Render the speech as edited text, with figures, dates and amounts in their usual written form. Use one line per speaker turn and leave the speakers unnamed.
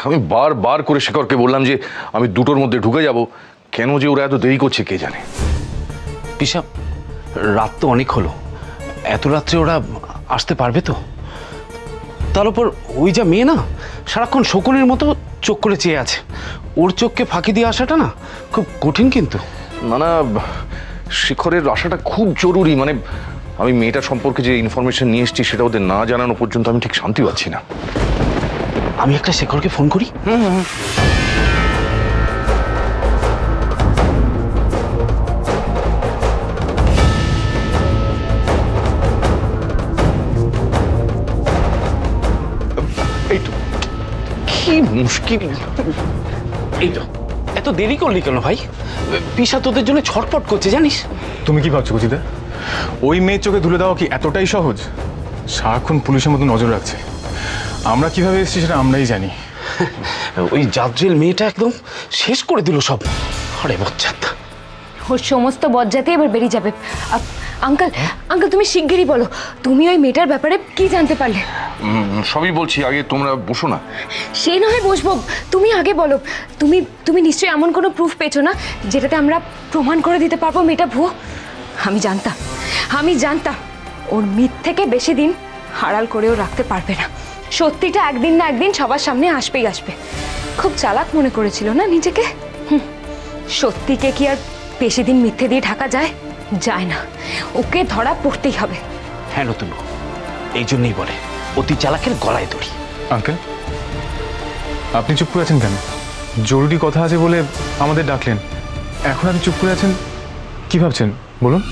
আমি বারবার করে শেখরকে বললাম যে আমি দুটোর মধ্যে ঢুকে যাব, কেন যে ওরা এত দেরি করছে কে জানে।
পিসা, রাত তো অনেক হলো, এত রাত্রে ওরা আসতে পারবে তো? তার উপর ওই যা মেয়ে না, সারাক্ষণ শকুনের মতো চোখ করে চেয়ে আছে, ওর চোখকে ফাঁকি দিয়ে আসাটা না খুব কঠিন। কিন্তু
না না, শেখরের আসাটা খুব জরুরি। মানে আমি মেয়েটার সম্পর্কে যে ইনফরমেশন নিয়ে এসেছি সেটা ওদের না জানানো পর্যন্ত আমি ঠিক শান্তি পাচ্ছি না।
আমি একটা শেখরকে ফোন করি।
এই তো কি মুশকিল।
এই তো, এত দেরি করলি কেন ভাই? পিসা তোদের জন্য ছটফট করছে জানিস।
তুমি কি ভাবছো কচিদা? ওই মেয়ের চোখে ধুলে দেওয়া কি এতটাই সহজ? সারাক্ষণ পুলিশের মতো নজর রাখছে। আমরা কিভাবে এসেছি সেটা আমরাই জানি।
ওই জাদ্রিল মেয়েটা একদম শেষ করে দিল সব। আরে বচ্চাটা,
ওর সমস্ত বজ্জাতে এবার বেরিয়ে যাবে। আঙ্কেল আঙ্কেল তুমি শিগগিরই বলো, তুমি ওই মেয়েটার ব্যাপারে কি জানতে পারলে?
সবই বলছি, আগে তোমরা বসো না।
সে না হয় বসবো, তুমি আগে বলো। তুমি তুমি নিশ্চয়ই এমন কোনো প্রুফ পেয়েছো না যেটাতে আমরা প্রমাণ করে দিতে পারবো মেয়েটা ভুয়ো? আমি জানতাম ওর মিথ থেকে বেশি দিন আড়াল করেও রাখতে পারবে না। সত্যিটা একদিন না একদিন সবার সামনে আসবেই আসবে। খুব চালাক মনে করেছিল না নিজেকে? সত্যিকে কি আর বেশি দিন মিথ্যে দিয়ে ঢাকা যায়? যায় না, ওকে ধরা পড়তেই হবে।
হ্যাঁ নতুন, এই জন্যই বলে অতি চালাকের গলায় দড়ি।
আঙ্কেল, আপনি চুপ করে আছেন কেন? জরুরি কথা আছে বলে আমাদের ডাকলেন, এখন আপনি চুপ করে আছেন, কি ভাবছেন বলুন?